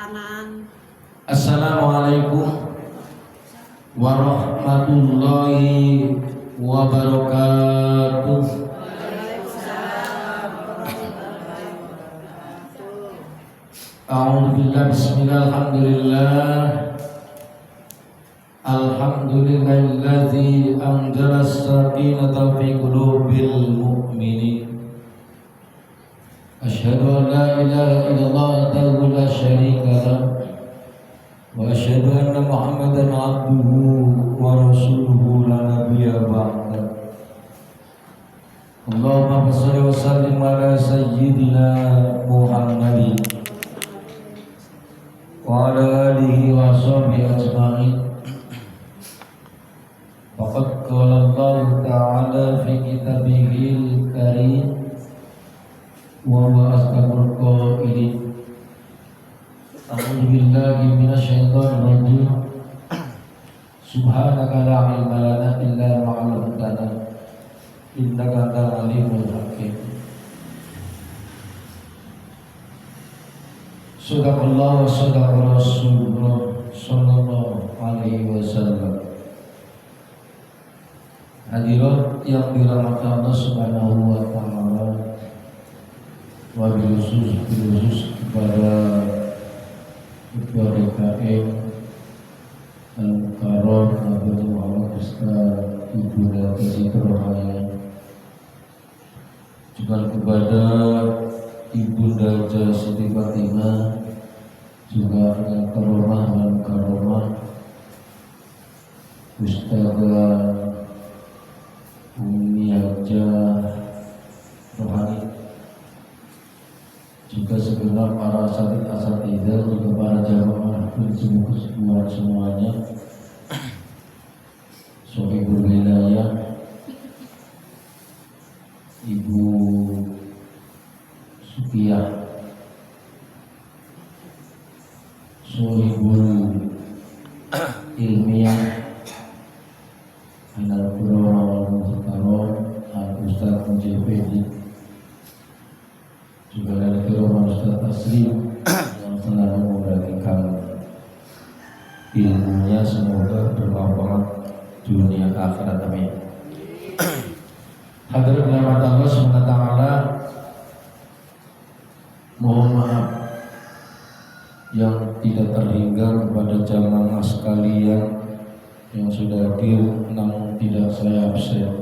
kanan. Assalamualaikum warahmatullahi wabarakatuh. A'udzubillah, bismillah, alhamdulillah. Alhamdulillahilladzi anzala as-sakinata fi qulubil mu'minin. Asyhadu an la ilaha illallah wahdahu la syarika lahu wa asyhadu anna Muhammadan abduhu wa rasuluhu la nabiyya ba'da. Allahumma shalli wa sallim ala sayyidina Muhammadin wa ala alihi wa sahbihi ajma'in. Faqad qala Allah ta'ala fi kitabihil karim wa huwa asdaqul qailin. A'udzu billahi minasy syaithanir rajim. Subhanaka la ilma lana illa ma 'allamtana innaka antal alimul hakim. Sadaqallahu wa sadaqa rasulullah sallallahu alaihi wasallam. Hadirat yang dirahmati Allah Subhanahu wa taala, wabil khusus kepada Ketua DKM Al-Mukarram Nabi Muhammad Ustaz Ibu Dati Siti Rohaya, juga kepada Ibu Daja Siti Fatimah, juga dengan karomah dan karomah Ustazah Umi Haja Rohani, juga segenap para asatidzah, juga para jamaah dan semuanya, Sohibul Wilayah, Ibu Sukiyah, Sohibul Ilmiah, Anal Qur'an Al-Muhtaram Al-Ustaz Mujibedi, juga dari Kiroman Ustaz Taslim yang selalu memperhatikan ilmunya, semoga bermanfaat dunia akhirat, amin. Hadirin rahmat Allah Subhanahu wa taala, mohon maaf yang tidak terhingga kepada jamaah sekalian yang sudah hadir namun tidak saya absen.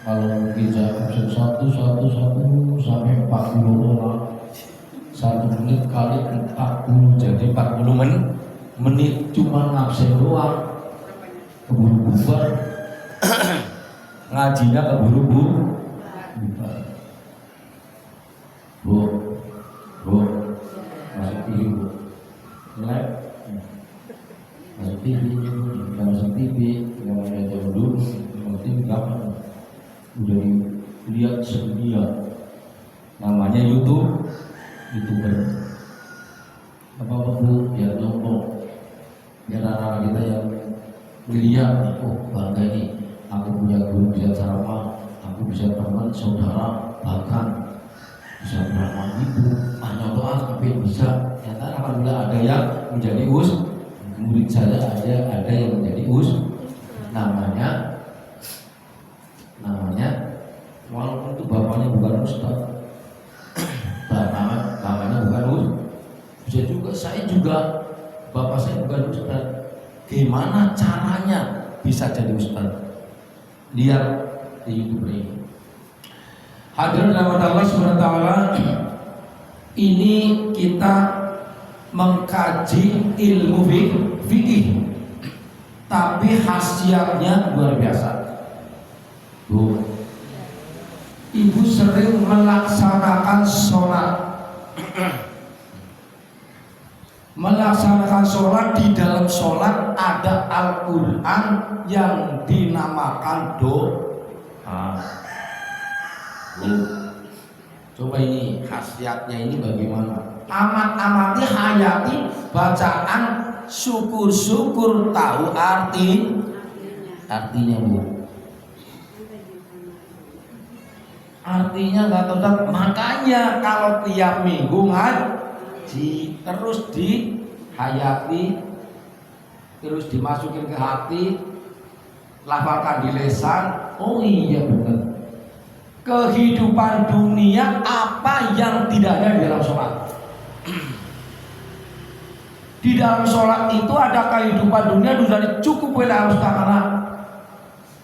Kalau mungkin saya absen satu sampai 40 orang, 1 menit kali 40 jadi 40 menit cuma absen doang, keburu bubar. Ngajinya keburu bubar. Bu, masuk TV bu, live, masuk TV, nggak masuk TV, nggak mau jam dulu, masuk TV kapan? Udah dilihat sedunia, namanya YouTuber. Apa bu, biar nongkrong, biar anak-anak kita yang melihat, oh bangga ini, aku punya guru bisa ceramah, aku bisa teman saudara, bahkan bisa beramah ibu, nyontohan tapi bisa. Ternyata alhamdulillah ada yang menjadi murid saya, ada yang menjadi namanya walaupun itu bapaknya bukan ustaz, bapaknya bukan bisa juga, saya juga bapak saya bukan ustaz. Gimana caranya bisa jadi ustaz? Lihat di YouTube ini. Hadirin rahmat Allah Subhanahu wa taala, ini kita mengkaji ilmu fikih, tapi khasiatnya luar biasa. Bu, ibu sering melaksanakan sholat. Melaksanakan sholat, di dalam sholat ada Al-Quran yang dinamakan doa. Coba ini khasiatnya ini bagaimana? Amati hayati bacaan, syukur tahu artinya bu. Artinya nggak tahu. Makanya kalau tiap minggu terus dihayati, terus dimasukin ke hati, lafalkan di lisan. Oh iya benar. Kehidupan dunia apa yang tidak ada di dalam sholat? Di dalam sholat itu ada kehidupan dunia sudah cukup oleh Ustaz, karena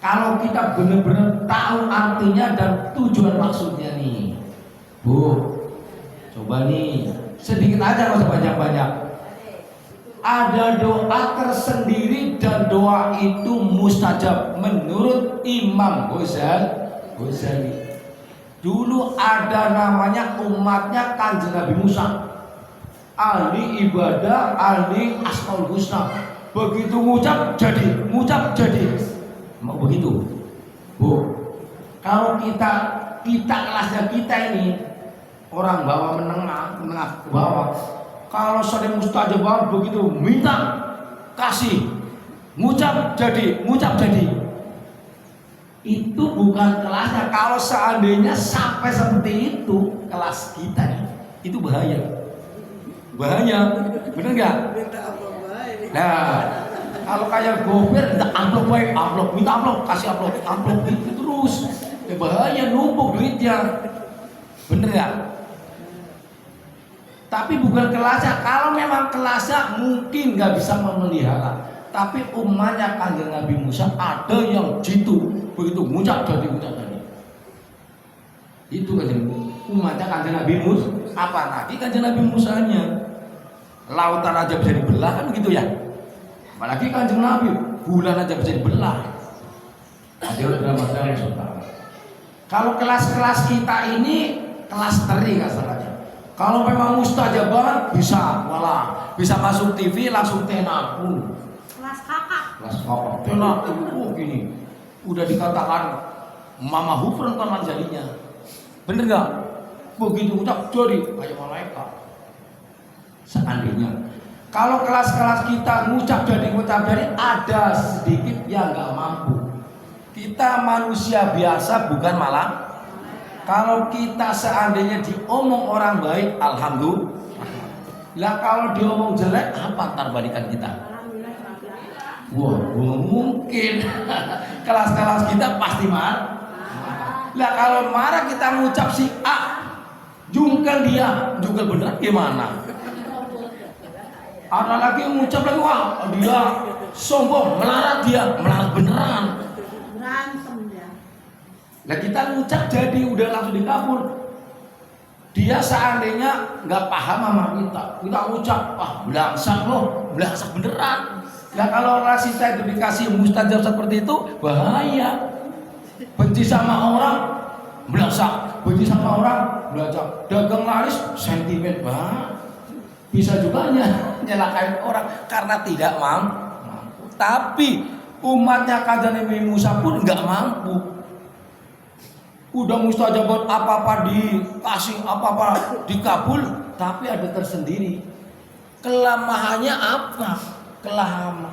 kalau kita benar-benar tahu artinya dan tujuan maksudnya nih, Bu, coba nih sedikit aja, nggak usah banyak-banyak. Ada doa tersendiri dan doa itu mustajab menurut Imam Ghazali. Dulu ada namanya umatnya Kanjeng Nabi Musa, ahli ibadah, ahli asmaul husna. Begitu ngucap jadi, mau begitu, Bu. Kalau kita kelasnya kita ini orang bawah menengah ke bawah, kalau sering mustajab banget begitu, minta kasih, ngucap jadi. Itu bukan kelasnya. Kalau seandainya sampai seperti itu kelas kita nih, itu bahaya, bener nggak? Nah, kalau kayak gopir, minta amplop, minta amplop, kasih amplop gitu terus, ya bahaya, numpuk duitnya, bener nggak? Tapi bukan kelasnya. Kalau memang kelasnya mungkin nggak bisa memelihara, tapi umatnya Kanjeng Nabi Musa ada yang jitu, begitu ngucap jadi. Itu kan umatnya Kanjeng Nabi Musa. Apalagi Kanjeng Nabi Musanya, lautan aja bisa dibelah kan begitu ya. Apalagi Kanjeng Nabi, bulan aja bisa dibelah. Kalau kelas-kelas kita ini kelas teri kasarnya. Kalau memang mustajab banget bisa, bisa masuk TV langsung tenar. Kelas kakak tenar gini. Udah dikatakan Mama Hufren tenar jadinya. Bener nggak? Begitu ucap jadi kayak malaikat. Seandainya kalau kelas-kelas kita ngucap jadi ada sedikit yang nggak mampu. Kita manusia biasa bukan malah. Kalau kita seandainya diomong orang baik, alhamdulillah. Lah kalau diomong jelek, apa ntar balikan kita? Wah, mungkin. Kelas-kelas kita pasti marah. Lah kalau marah kita ngucap si A, jungkel beneran gimana? Ada lagi ngucap lagi, wah dia sombong, melarat beneran. Nah kita ngucap jadi udah langsung dikabul. Dia seandainya nggak paham sama kita ngucap, belangsak beneran. Nah kalau rasita itu dikasih mustajab seperti itu bahaya. Benci sama orang belangsak, benci sama orang belangsak. Dagang laris sentimen banget. Bisa juga nyelakain orang karena tidak mampu. Tapi umatnya Kanjeng Nabi Musa pun nggak mampu. Udah mustajabat apa-apa dikasih, apa-apa dikabul, tapi ada tersendiri. Kelemahannya apa?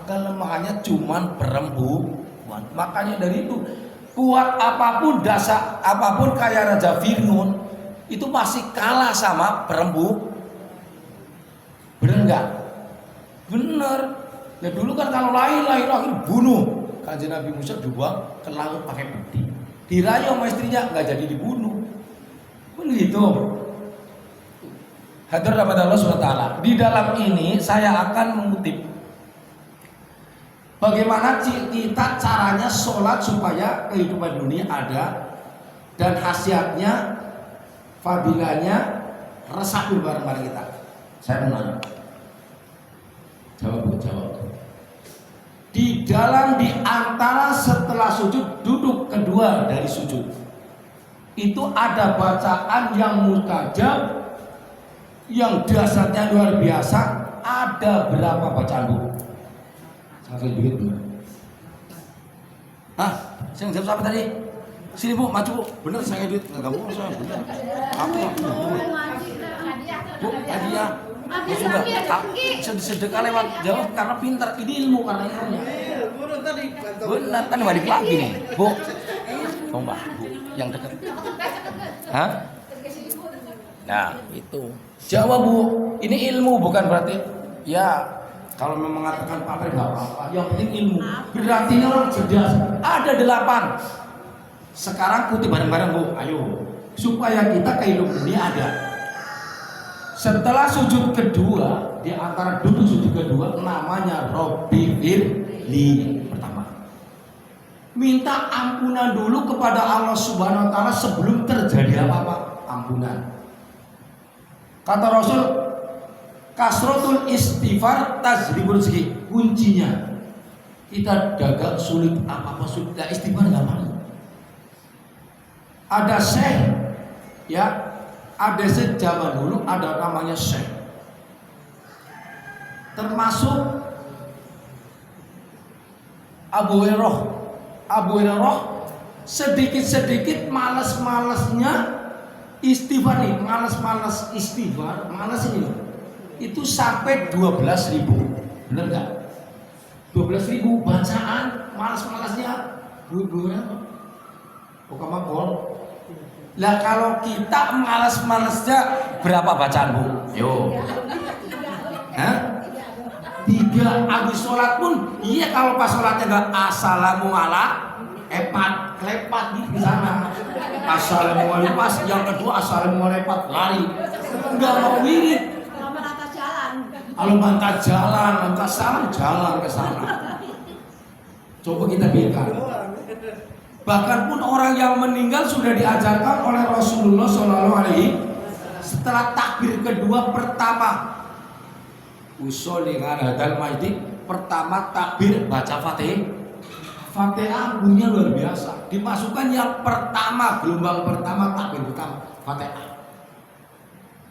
Kelemahannya cuman perempuan. Makanya dari itu kuat apapun, dasar apapun kayak Raja Fir'aun itu masih kalah sama perempuan. Bener nggak? Bener. Ya dulu kan kalau lahir bunuh. Kanjeng Nabi Musa dibuang ke laut pakai peti. Dirayu sama istrinya nggak jadi dibunuh. Begitu. Hadir kepada Allah SWT. Di dalam ini saya akan mengutip bagaimana kita caranya sholat supaya kehidupan dunia ada dan khasiatnya, fadilahnya, resapul bareng-bareng kita. Saya menanya. Jawab. Di antara setelah sujud, duduk kedua dari sujud itu ada bacaan yang mustajab, yang dasarnya luar biasa. Ada berapa bacaan, Bu? Saya duit, Bu. Saya jawab siapa tadi? Sini, Bu, maju, Bu. Bener saya duit, enggak mau saya bener. Aku Bu, hadiah. Sudah sedekah lewat jawab karena pintar, ini ilmu karena ilmunya. Benar kan balik lagi nih, Bu. Coba, Bu, yang dekat. Nah, itu. Jawab Bu, ini ilmu bukan berarti ya kalau memang mengatakan pamer nggak apa-apa. Yang penting ilmu. Berarti orang cerdas. Ada 8. Sekarang putih bareng-bareng Bu, ayo. Supaya kita kehidupan ini ada. Setelah sujud kedua, di antara duduk sujud kedua namanya Robbi Firli pertama. Minta ampunan dulu kepada Allah Subhanahu wa taala sebelum terjadi apa-apa. Ampunan. Kata Rasul, kasrotul istighfar tajribul rezeki. Kuncinya kita dagang sulit apa-apa sulit, istighfar gampang. Ada syekh ya, ada syekh zaman dulu ada namanya syekh. Termasuk Abu Hurairah sedikit-sedikit malas-malasnya istighfar nih, malas istighfar, malas ini itu sampai 12.000. Benar nggak? 12.000 bacaan, malas-malasnya berapa? Pokoknya pol. Lah kalau kita malas-malasnya berapa bacaan Bu? Yo. Hah? 3. Habis sholat pun, iya kalau pas sholatnya nggak assalamualaikum klepat di sana. Assalamualaikum pas, yang kedua assalamualaikum lari. Enggak mau wirid. Kalau mangkat jalan, mangkat salam jalan ke sana. Coba kita biarkan. Bahkan pun orang yang meninggal sudah diajarkan oleh Rasulullah SAW setelah takbir kedua pertama. Usolli ala hadal maiti, pertama takbir baca Fatihah. Fatihah bunyinya luar biasa. Dimasukkan yang pertama, gelombang pertama, takbir pertama, Fatihah.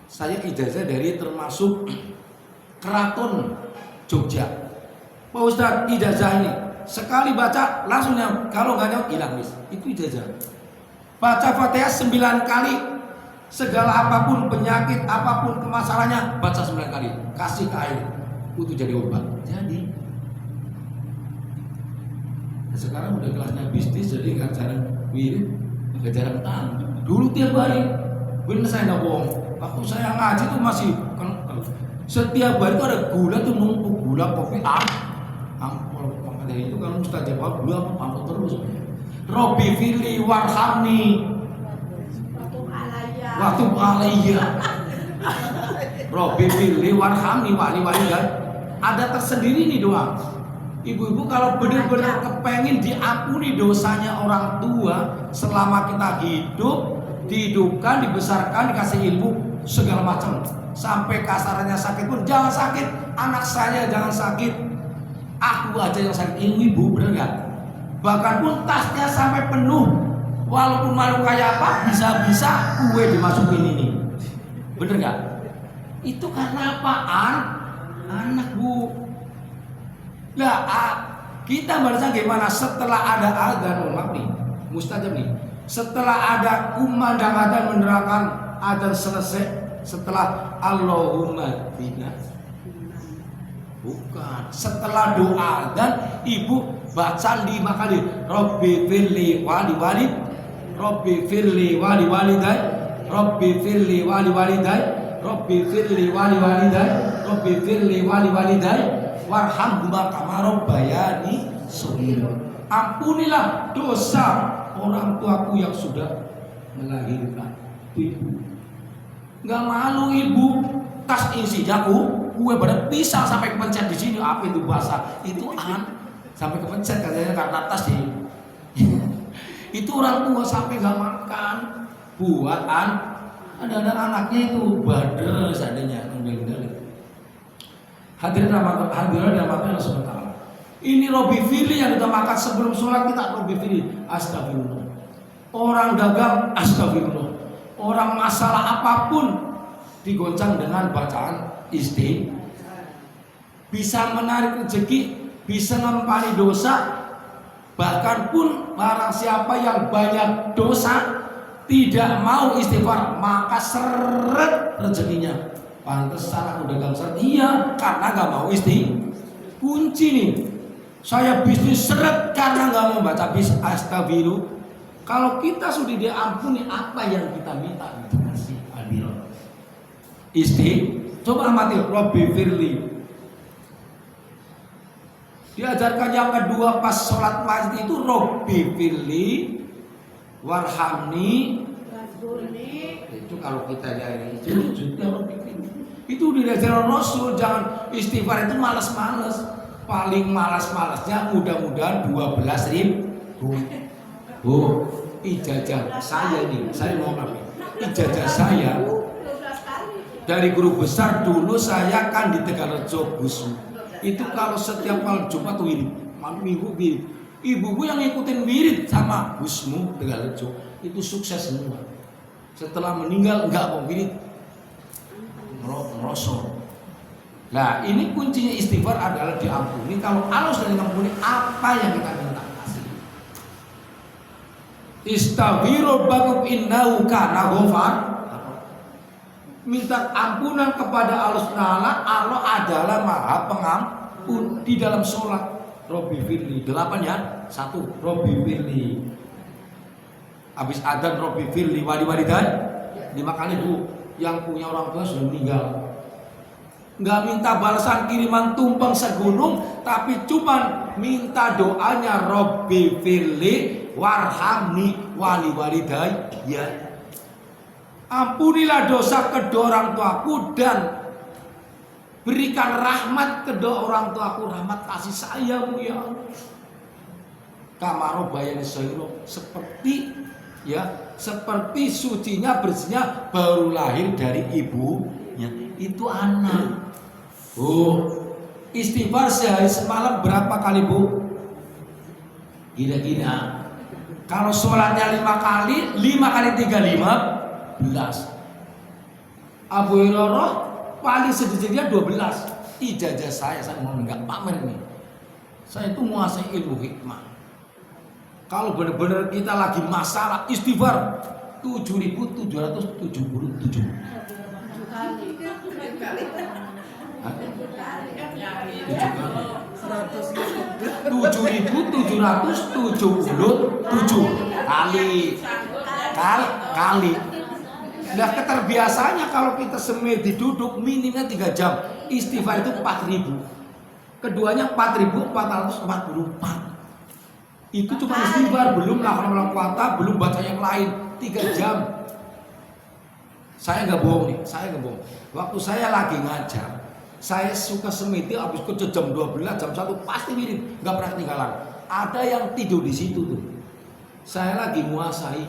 Saya ijazah dari termasuk Keraton Jogja. Pak Ustadz, ijazah ini sekali baca langsung nyampe, kalau nggak nyampe hilang mis. Itu ijazah. Baca Fatihah 9 kali. Segala apapun penyakit, apapun kemasalahnya, baca 9 kali. Kasih ke air, itu jadi obat. Jadi sekarang udah kelasnya bisnis, jadi nggak jarang wirid, nggak jarang tahan. Dulu tiap hari, bener saya nggak bohong. Waktu saya ngaji tuh masih setiap hari tuh ada gula tuh numpuk, gula kopi ampul. Dari itu kalau Ustaz jawab gula ampul terus. Robbi Firli warhamni waktu alaiya. Robbi Firli warhamni wali dan ada tersendiri nih doa. Ibu-ibu kalau benar-benar kepengen diampuni dosanya orang tua selama kita hidup, dihidupkan, dibesarkan, dikasih ilmu segala macam, sampai kasarannya sakit pun jangan sakit, anak saya jangan sakit, aku aja yang sakit. Ini ibu bener nggak? Bahkan pun tasnya sampai penuh, walaupun malu kayak apa, bisa-bisa kue dimasukin ini, bener nggak? Itu karena apaan? Anak Bu. Nah, kita baca gimana setelah ada adzan, maaf nih, mustajab nih. Setelah ada kumandang adzan menerangkan adzan selesai, setelah Allahumma bina. Bukan. Setelah doa adzan, ibu baca 5 kali. Robbi firli wali wali, Robbi firli wali walidai, Robbi firli wali walidai, Robbi firli wali walidai, Robbi firli wali walidai. Warhamhuma kama rabbayani shaghira. Ampunilah dosa orang tuaku yang sudah melahirkan. Ibu nggak malu ibu, tas isi jaku kue pada pisang sampai kepencet di sini. Apa itu bahasa itu sampai kepencet katanya karena tas di itu orang tua sampai nggak makan buat ada anaknya itu badar seadanya ngendali. Hadirin rahmatullah sebentar. Ini Robbi Firli yang kita makan sebelum sholat, kita Robbi Firli. Astagfirullah. Orang dagang, astagfirullah. Orang masalah apapun digoncang dengan bacaan istighfar. Bisa menarik rezeki, bisa ngempani dosa. Bahkan pun barang siapa yang banyak dosa tidak mau istighfar, maka seret rezekinya. Pantesan aku dagang seret, iya karena nggak mau istighfar. Kunci nih, saya bisnis seret karena nggak mau baca astagfirullah. Kalau kita sudah diampuni, apa yang kita minta dikasih. Adil. Coba amati Robbi firli. Diajarkan yang kedua pas sholat maghrib itu Robbi firli warhamni. Itu kalau kita dari itu itu diajarkan Rasul. Jangan istighfar itu malas-malas. Paling malas-malasnya mudah-mudahan 12.000. Oh, ijazah saya nih, saya mau ngapain? Ijazah saya dari guru besar dulu saya kan di Tegalrejo Gus. Itu kalau setiap malam Jumat wirid, malam Minggu wirid. Ibu-ibu yang ngikutin wirid sama Gusmu Tegalrejo itu sukses semua. Setelah meninggal enggak mau wirid, merosot. Nah, ini kuncinya istighfar adalah diampuni. Kalau Allah sudah mengampuni, apa yang kita minta? Istaghfiru rabbakum innahu kana ghafar. Minta ampunan kepada Allah Subhanahu. Allah adalah Maha Pengampun di dalam sholat. Robbi firli 8 ya. 1 Robbi firli. Habis adzan Robbi firli wali-walidan 5 kali Bu. Yang punya orang tua sudah meninggal. Nggak minta balasan kiriman tumpeng segunung, tapi cuman minta doanya Robbi firli warhamni wali walidayya. Ya. Ampunilah dosa kedua orang tuaku dan berikan rahmat kedua orang tuaku, rahmat kasih sayangmu ya Allah. Kamaro bayani sayro, seperti ya, seperti sucinya bersihnya baru lahir dari ibunya. Itu anak. Oh, istighfar sehari semalam berapa kali Bu? Kira-kira kalau sholatnya 5 kali 3 15. Abu Hurairah paling sedikitnya 12. Ijazah saya mau enggak pamer nih. Saya itu menguasai ilmu hikmah. Kalau benar-benar kita lagi masalah istighfar 7.777 kali. Nah, keterbiasaannya kalau kita semedi duduk minimnya 3 jam. Istighfar itu 4.000. Keduanya 4.444. Itu cuma istighfar, belum melakukan kuota, belum baca yang lain. 3 jam. Saya nggak bohong nih, Waktu saya lagi ngajar, saya suka semedi habis kerja jam 12, jam 1 pasti wirid, nggak pernah ketinggalan. Ada yang tidur di situ tuh. Saya lagi nguasai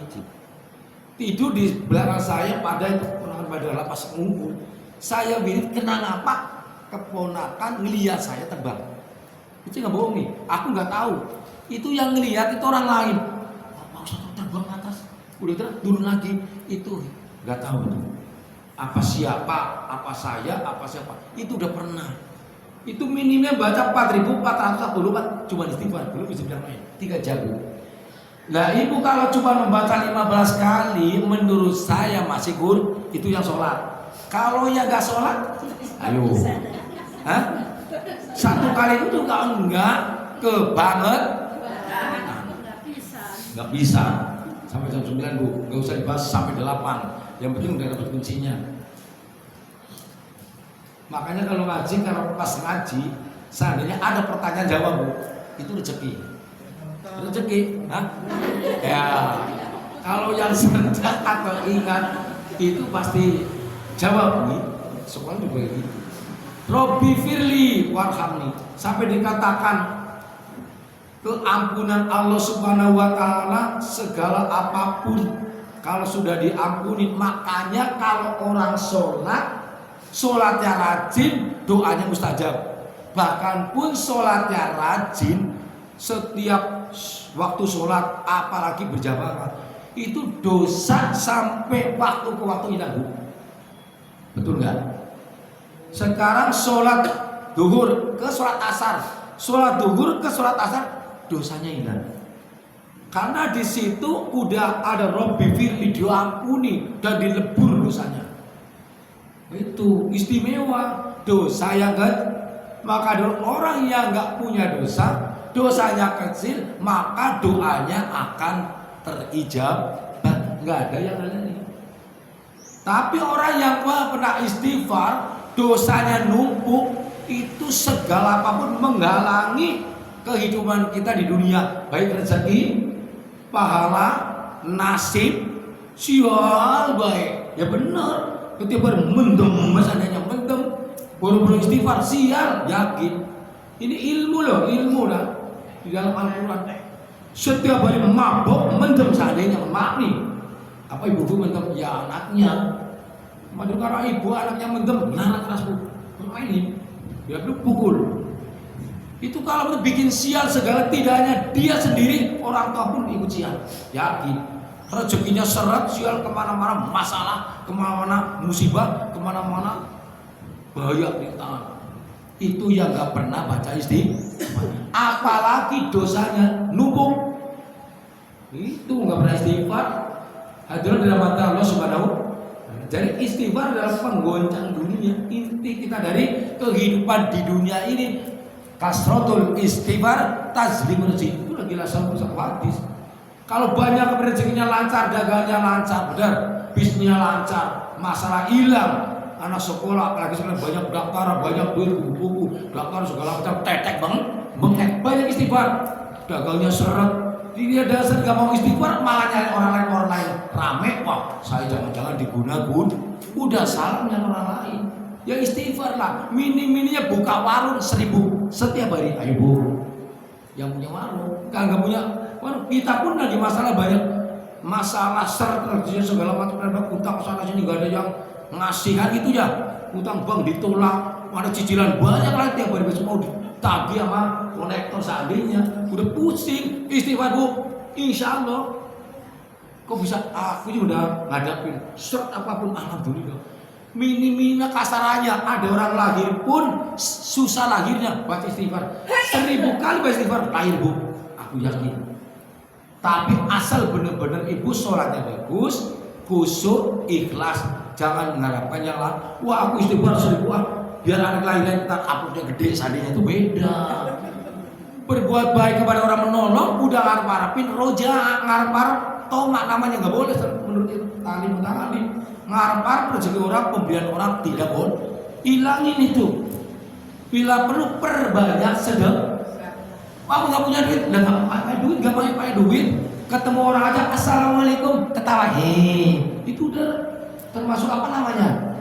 tidur di belakang saya pada lapas ngumpul. Saya wirid kena apa? Keponakan ngelihat saya terbang. Itu nggak bohong nih, aku nggak tahu. Itu yang ngelihat itu orang lain. Pak Ustadz terbang atas, udah turun lagi. Itu nggak tahu tuh. Apa siapa, apa saya, apa siapa. Itu udah pernah. Itu minimnya baca 4.444 cuma istighfar, belum bisa bilang lain. 3 jam. Nah, ibu kalau cuma membaca 15 kali, menurut saya masih itu yang sholat. Kalau yang nggak sholat, ayo. Hah? 1 kali itu juga enggak kebanget. Nggak bisa. Sampai jam 9 Bu, nggak usah dibahas sampai 8. Yang penting udah dapat kuncinya. Makanya kalau ngaji, kalau pas ngaji, seandainya ada pertanyaan jawab Bu, itu rezeki. Hah? Ya. Kalau yang sendak atau ingat itu pasti jawab nih. Soalnya juga gitu. Robbi firli warhamni, sampai dikatakan keampunan Allah Subhanahu wa taala segala apapun kalau sudah diampuni. Makanya kalau orang sholatnya rajin, doanya mustajab. Bahkan pun sholatnya rajin, setiap waktu sholat apalagi berjamaah itu dosa sampai waktu ke waktu hilang. Betul nggak? Sekarang sholat duhur ke sholat asar, sholat duhur ke sholat asar, dosanya hilang. Karena di situ udah ada Robbi firli, diampuni dan dilebur dosanya. Itu istimewa dosa yang kan. Maka orang yang nggak punya dosa, dosanya kecil, maka doanya akan terijabah. Nggak ada yang lain. Tapi orang yang pernah istighfar, dosanya numpuk, itu segala apapun menghalangi kehidupan kita di dunia, baik rezeki, pahala, nasib, sial baik. Ya benar. Ketika mendem, misalnya mendem, baru istighfar, sial, yakin. Ini ilmu loh, ilmu lah di dalam Al-Quran. Setiap hari mabok, mendem seandainya makni. Apa ibu mendem? Ya anaknya. Madu karena ibu anaknya mendem, nanak keras bu, bermainin, dia belum pukul. Itu kalau bikin sial segala, tidak hanya dia sendiri, orang tua pun ikut sial. Yakin. Rezekinya seret, sial kemana-mana, masalah, kemana-mana, musibah, kemana-mana, bahaya di tangan. Itu yang gak pernah baca istighfar. Apalagi dosanya numpuk. Itu gak pernah istighfar. Hadirin dalam mata Allah Subhanahu. Jadi istighfar adalah penggoncang dunia. Inti kita dari kehidupan di dunia ini, kasratul istighfar tazlim rezeki. Itu lagi langsung hadis. Kalau banyak rezekinya lancar, dagangnya lancar, benar, bisnisnya lancar, masalah hilang, anak sekolah, apalagi sekarang banyak daftar, banyak duit, buku-buku, daftar segala macam, tetek bengek, banyak istighfar, dagangnya seret, dia dasar gak mau istighfar, malah nyari orang lain, rame, wah, saya jangan-jangan digunakan, udah salah nyari orang lain, ya istighfar lah, mini-mininya buka warung 1.000 setiap hari, ayo bu, yang punya warung, kagak punya. Kita pun lagi masalah banyak, masalah seret segala macam, ada utang sana sini gak ada yang ngasih kan itu ya, utang bank ditolak, ada cicilan banyak lagi tiap hari besok mau ditagih sama konektor seandainya, udah pusing. Istighfar bu, insya Allah. Kok bisa aku juga udah ngadapin seret apapun, alhamdulillah. Mini-mini kasarannya, ada orang lahir pun susah lahirnya baca istighfar 1.000 kali baca istighfar lahir bu, aku yakin. Tapi asal benar-benar ibu sholatnya bagus, khusyuk, ikhlas, jangan mengharapkan yang lain. Wah aku istighfar 1.000, biar anak lain ntar uploadnya gede, seandainya itu beda. Berbuat baik kepada orang menolong, udah ngarep-ngarepin roja, ngarep-ngarep tomak namanya nggak boleh menurut talim. Ngarep-ngarep rezeki orang, pemberian orang tidak boleh. Hilangin itu. Bila perlu perbanyak sedekah. Aku nggak punya duit, udah nggak pakai duit, nggak pakai duit. Ketemu orang aja, assalamualaikum, ketawa, itu udah termasuk apa namanya?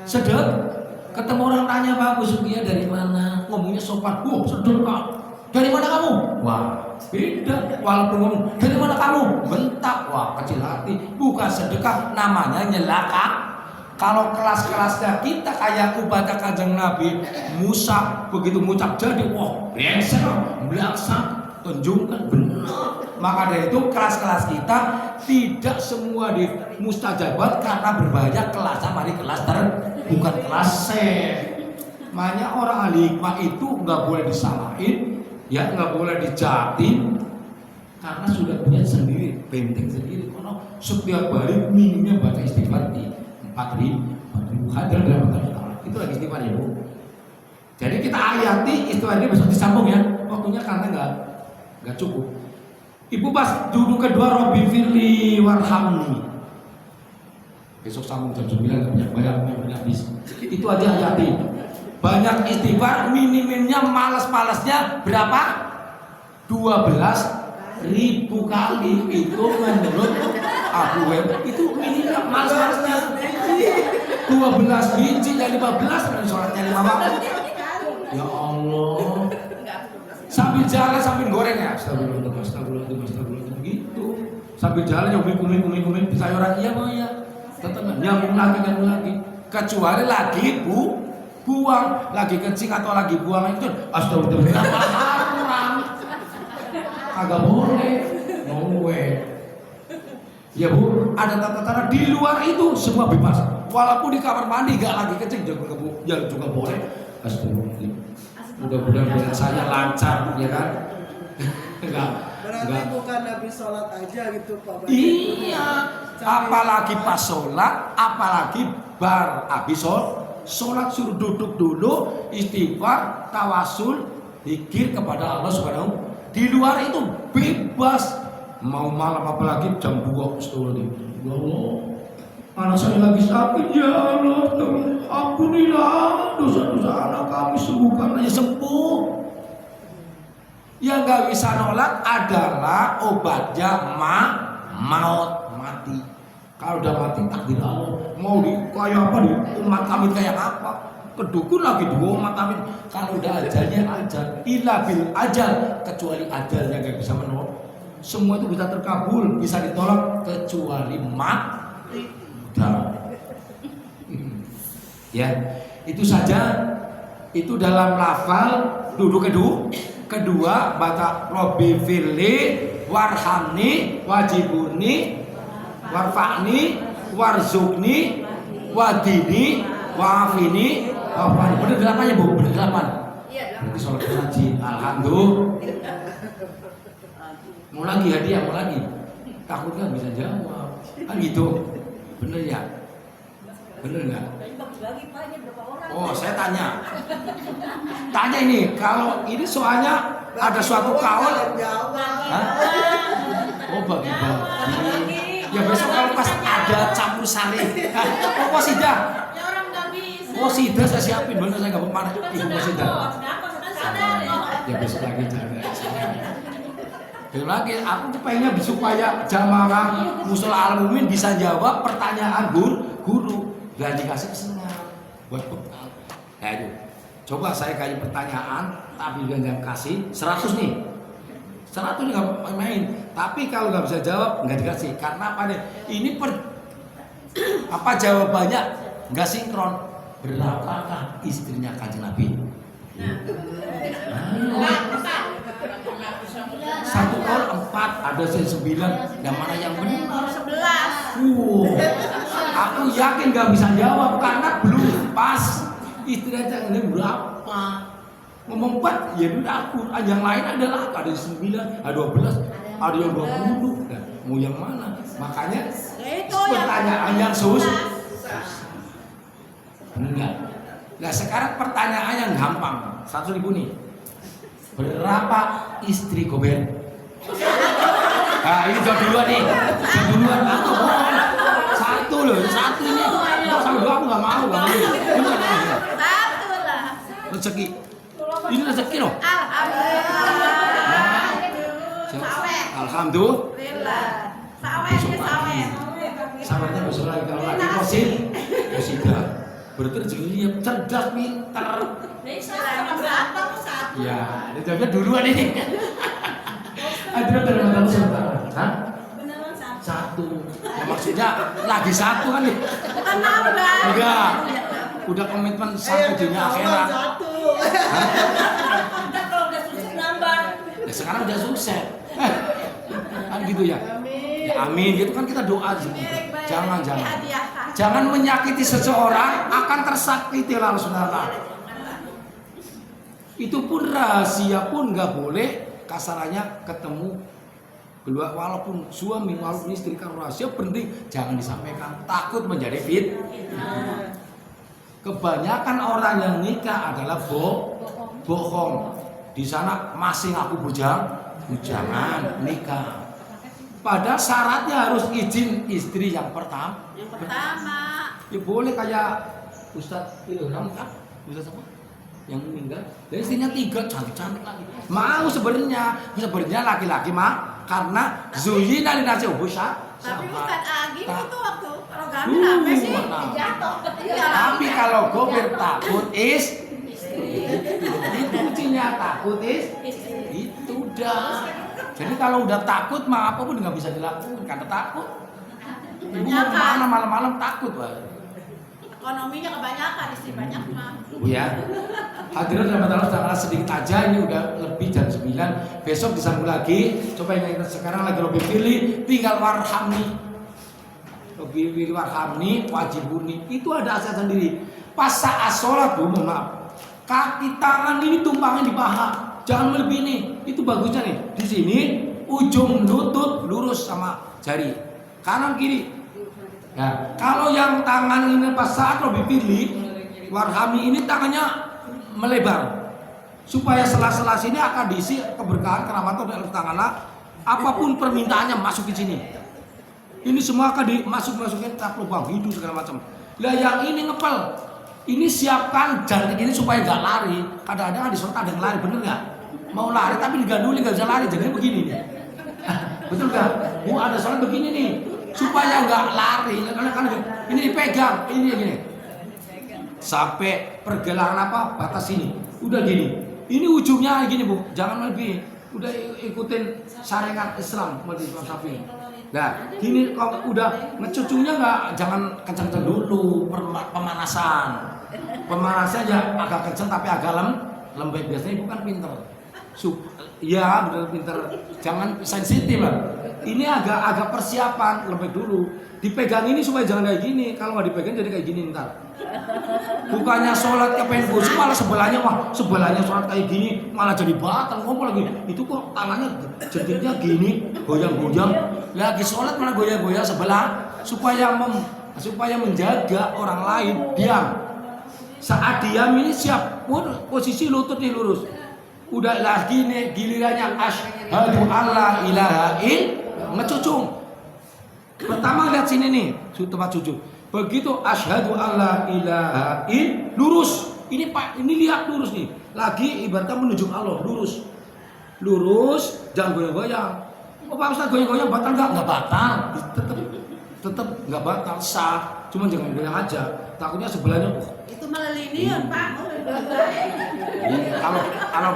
Sedekah. Ketemu orang tanya bagus, dia dari mana? Ngomongnya sopan, sedekah. Dari mana kamu? Wah, beda. Walaupun ngomong dari mana kamu? Bentak, wah kecil hati. Bukan sedekah, namanya nyelaka. Kalau kelas-kelasnya kita kayak ubadah Kanjeng Nabi Musa, begitu ngucap jadi, wah brengsek, belaksak, tunjukkan benar. Maka dari itu kelas-kelas kita tidak semua di mustajabat karena berbahaya kelasnya mari kelas bukan kelas C. Makanya orang ahli hikmah itu nggak boleh disalahin, ya nggak boleh dijatin, karena sudah punya sendiri, benteng sendiri. Karena setiap hari minimnya baca istighfar di 4.000 hadir dalam Allah. Itu lagi istighfar ya bu. Jadi kita ayati istighfar ini besok disambung ya. Waktunya karena nggak cukup. Ibu pas duduk kedua Robbi firli warhamni. Besok sambung jam 9 banyak habis. Itu aja ayati. Banyak istighfar, minimumnya malas-malasnya berapa? 12.000 kali. Itu menurut Abu Web. Itu minimumnya malas-malasnya 12 biji dan 15 dan sholatnya 5 waktu. Ya Allah. Sambil jalan sambil goreng ya. Astagfirullah gitu. Sambil jalan yang kumin sayuran iya mau ya. Tetap nyambung lagi. Kecuali lagi buang, lagi kencing atau lagi buang itu astagfirullah haram. Agak boleh. No way. Ya bu, ada tata-tata di luar itu semua bebas. Walaupun di kamar mandi gak lagi kencing juga boleh. Astagfirullah. Mudah-mudahan saya lancar, ya kan? Berarti bukan habis sholat aja gitu Pak. Iya. Apalagi pas sholat, apalagi habis sholat suruh duduk dulu, istighfar, tawasul, zikir kepada Allah Subhanahu. Di luar itu bebas. Mau malam apalagi jam 2 setelah itu. Ya Allah. Anak saya lagi sakit, ya Allah, ampunilah dosa-dosa anak kami, sembuhkan aja, sembuh. Yang gak bisa nolak adalah obatnya maut, mati. Kalau udah mati takdir Allah. Mau di kayak apa di umat kami kayak apa? Kedukun lagi dua umat kami. Kalau udah ajalnya ajal, illa bil ajal, kecuali ajalnya gak bisa menolak. Semua itu bisa terkabul, bisa ditolak kecuali mati. Ya, itu saja. Itu dalam lafal duduk kedua baca Robbi firli warhamni wajibuni warfa'ni warzukni wadini wafini wafani. Bener delapan ya Bu? Bener delapan. Berarti sholat haji. Alhamdulillah. Mau lagi hadiah, mau lagi. Takutnya bisa jawab. Kan gitu. Bener ya? Bener nggak? Oh, saya tanya. Tanya ini, kalau ini soalnya ada suatu kaul. Hah? Oh, bagi-bagi. Ya besok kalau pas ada campur sari. Oh, posidah. Posidah saya siapin, bener saya nggak mau panas. Ibu posidah. Ya besok lagi jaga. Dan lagi, aku tuh pengennya supaya jamaah Musola Al-Mumin bisa jawab pertanyaan guru. Dan dikasih kesenangan buat bekal. Nah itu, coba saya kasih pertanyaan, tapi jangan kasih 100 nih. 100 nggak main. Tapi kalau nggak bisa jawab, nggak dikasih. Karena apa nih? Ini jawabannya nggak sinkron. Berapakah istrinya Kanjeng Nabi? Satu kol 4, ada saya 9. Yang mana yang benar? 11. Aku yakin gak bisa jawab karena belum pas. Istrinya ini berapa? Ngomong 4, ya udah aku. Yang lain adalah ada 9, ada 12, ada yang 20. Nah, mau yang mana? Makanya pertanyaan yang susah. Enggak. Nah sekarang pertanyaan yang gampang. 1.000 nih. Berapa istri Gober? Nah ini udah duluan nih. Udah duluan aku bohong. Satu ini. Kalau sama 2 aku gak mau. Satu lah. Rezeki. Ini rezeki loh. Alhamdulillah. Sawetnya besok lagi kalau lagi posidah. Berarti rezekinya cerdas, pintar. Ya, ini jawabnya duluan ini. Ada dalam dalam sebentar. Hah? Satu. Ya, maksudnya lagi satu kan nih. Enggak. Udah komitmen sampai dunia akhirat. Ya, sekarang udah sukses. Kan gitu ya. Ya, amin. Gitu kan kita doa gitu. Jangan menyakiti seseorang akan tersakiti lalu saudara. Itu pun rahasia pun nggak boleh. Kasarannya ketemu kedua, walaupun suami walaupun istri kan rahasia penting jangan disampaikan, takut menjadi fitnah. Kebanyakan orang yang nikah adalah bohong. Di sana masih aku bujangan nikah. Pada syaratnya harus izin istri yang pertama. Ya boleh kayak Ustadz Ilham kan, Ustadz apa? Yang meninggal. Dan istrinya 3 cantik-cantik lagi. Mau sebenarnya laki-laki mah karena zuyina linasi ubusha. Tapi Ustadz Agi itu waktu kalau kami apa sih? Jatuh. Tapi kalau Gober takut istri. Itu kuncinya takut istri. Itu udah. Jadi kalau udah takut mah apapun nggak bisa dilakukan karena takut. Ibu mau kemana malam-malam takut, Pak. Ekonominya kebanyakan, istri banyak mah. Ya. Hadirin rahmatullah taala sedikit aja, ini udah lebih jam 9. Besok disambung lagi. Coba yang sekarang lagi Robbi firli, tinggal warhamni. Robbi firli warhamni wajibuni. Itu ada asal sendiri. Pas saat sholat tuh, mohon maaf. Kaki tangan ini tumpangnya di paha. Jangan melebihi nih. Itu bagusnya nih. Di sini ujung lutut lurus sama jari. Kanan kiri. Nah, kalau yang tangan ini pas saat Robbi firli warhami ini tangannya melebar supaya sela-sela sini akan diisi keberkahan keramatan dari tanganlah. Apapun permintaannya masuk di sini. Ini semua akan dimasukin tak lubang hidung segala macam. Lah yang ini ngepel. Ini siapkan jantik ini supaya nggak lari. Kadang-kadang di sholat ada yang lari, bener nggak? Mau lari tapi diganduli nggak bisa lari, jadi begini nih. Betul nggak? Ada sholat begini nih, supaya nggak lari. Kan ini dipegang, ini gini. Sampai pergelangan batas ini. Udah gini. Ini ujungnya gini Bu, jangan lebih. Udah ikutin syariat Islam Majelis Imam Syafi'i. Nah, gini kalau udah ngecucunya jangan kencang-kencang dulu pemanasan. Pemanasan ya agak kencang tapi agak lembek, biasanya bukan pinter. Ya benar pinter, jangan sensitif lah. Ini agak persiapan, lembek dulu. Dipegang ini supaya jangan kayak gini. Kalau nggak dipegang jadi kayak gini ntar. Bukannya sholat kepengen khusyuk malah sebelahnya sholat kayak gini malah jadi batal ngomong lagi. Itu kok tangannya jadinya gini goyang-goyang. Lagi sholat malah goyang-goyang sebelah supaya menjaga orang lain diam. Saat diam ini siap posisi lutut nih lurus. Udah lagi nih gilirannya asyhadu alla ilaha illallah ngecucung. Pertama lihat sini nih tempat cucung. Begitu asyhadu alla ilaha illallah lurus. Ini Pak, ini lihat lurus nih. Lagi ibaratnya menuju Allah, lurus. Lurus, jangan goyang-goyang. Oh Pak Ustaz goyang-goyang batal enggak? Enggak batal. Tetap enggak batal, sah. Cuma jangan goyang aja. Takutnya sebelahnya itu malah linian Pak. Kalau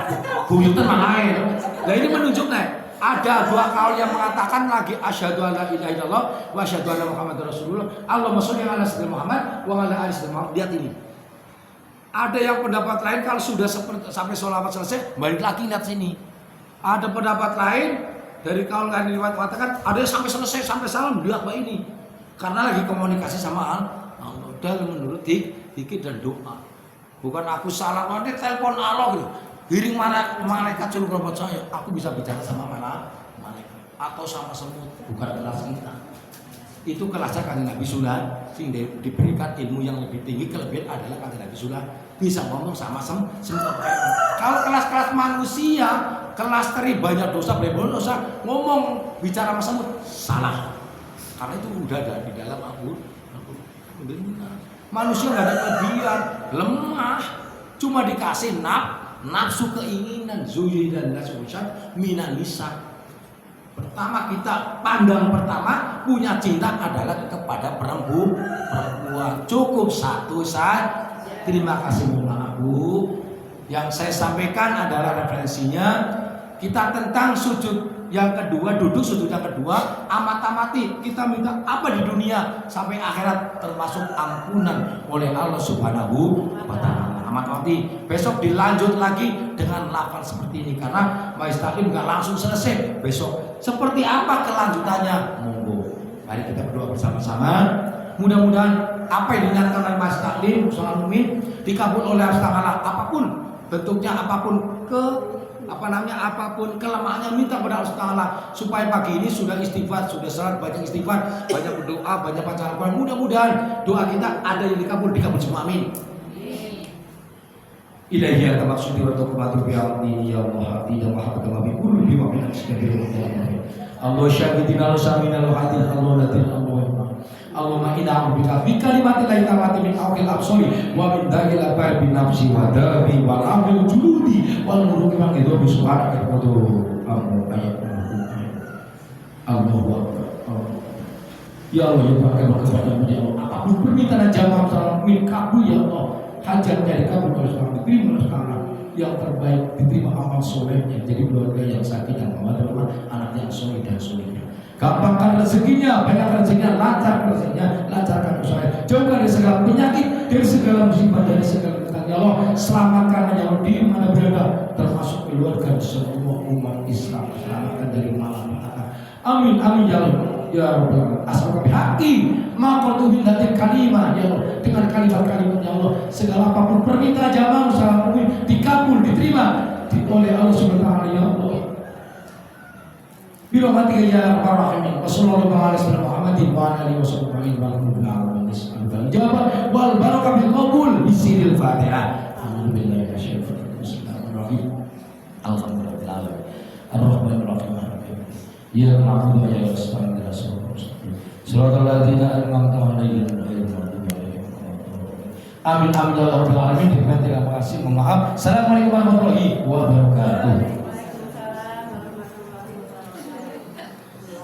buyutan malah lain. Nah ini menunjuk nih. Ada dua kaul yang mengatakan lagi asyhadu alla ilaha illallah wa asyhadu anna muhammadar rasulullah. Allahumma sholli ala sayyidina Muhammad wa ala ali sayyidina Muhammad. Lihat ini. Ada yang pendapat lain kalau sudah sampai sholawat selesai balik lagi lihat sini. Ada pendapat lain dari kaul yang diriwayatkan ada yang sampai selesai sampai salam lihat Mbak ini. Karena lagi komunikasi sama Allah dalam menurut zikir dan doa. Bukan aku salah nanti telepon Allah gitu. Giring malaikat suruh robot saya, aku bisa bicara sama malaikat atau sama semut, bukan kelas kita. Itu kelasnya Kanjeng Nabi Sulaiman, sehingga diberikan ilmu yang lebih tinggi. Kelebihan adalah Kanjeng Nabi Sulaiman bisa ngomong sama semut. Kalau kelas-kelas manusia, kelas teri banyak dosa, banyak dosa, ngomong bicara sama semut salah. Karena itu udah ada di dalam Al-Qur'an. Manusia nggak ada kelebihan, lemah, cuma dikasih nafsu keinginan zuyi dan nasusan minan nisa. Pertama kita pandang pertama punya cinta adalah kepada perempuan. Cukup satu saja. Terima kasih Bapak Bu. Yang saya sampaikan adalah referensinya kita tentang sujud yang kedua, duduk sujud yang kedua, amat-amati kita minta apa di dunia sampai akhirat termasuk ampunan oleh Allah Subhanahu wa taala. Amat-amati. Besok dilanjut lagi dengan lafal seperti ini karena Majelis Taklim enggak langsung selesai. Besok seperti apa kelanjutannya? Monggo. Mari kita berdoa bersama-sama. Mudah-mudahan apa yang dinyatakan oleh Majelis Taklim Muslimin Mukmin dikabul oleh Allah Taala apapun bentuknya, apapun apapun kelemahannya minta kepada Allah Taala supaya pagi ini sudah istighfar, sudah salat, banyak istighfar, banyak berdoa, banyak baca Al-Qur'an. Mudah-mudahan doa kita ada yang dikabul semua. Amin. Ilahi ya tamaksudi wa taqmatu bi alni ya Allah ya Muhammad wa bi kulli wa min ashabihi Allah syahidina samina hadin Allah latin Allah Allahumma inna bika bi kalimati la tamati min awqil absari wa min dagil abar bin nafsi wa dabi wal amri juludi wal muruki man itu bisubhanaka wa Allahu akbar. Ya Allah ya pakai kepada ya Allah apapun permintaan jamaah salam min kabul ya Allah hajat dari kamu harus diterima sekarang yang terbaik diterima amal solehnya jadi keluarga yang sakit dan memadamkan anak yang soleh dan solehnya gampangkan rezekinya banyak rezekinya lancarkan usaha jauhkan dari segala penyakit dari segala musibah dari segala ketang ya Allah selamatkan yang di mana berada termasuk keluarga semua umat Islam selamatkan dari malapetaka amin amin ya Allah ya Rabbal asal kami haki maka tuh dari kalimat ya Allah dengan kalimat-kalimat ya Allah segala apapun permintaan jamaah salam kami dikabul diterima oleh Allah Subhanahu ya Allah bila mati ya Rabbal sallallahu alaihi wasallam Muhammadin wa alihi wasallam jawab wal barakah bil qabul bisiril fatihah alhamdulillah ya syekh bismillahirrahmanirrahim alhamdulillah ar-rahmanir rahim ya ma'budu ya rasulullah Shiratal ladzina an'amta 'alaihim ghairil maghdubi 'alaihim waladdallin. Amin amin ya rabbal alamin. Terima kasih. Mohon maaf. Assalamualaikum warahmatullahi wabarakatuh.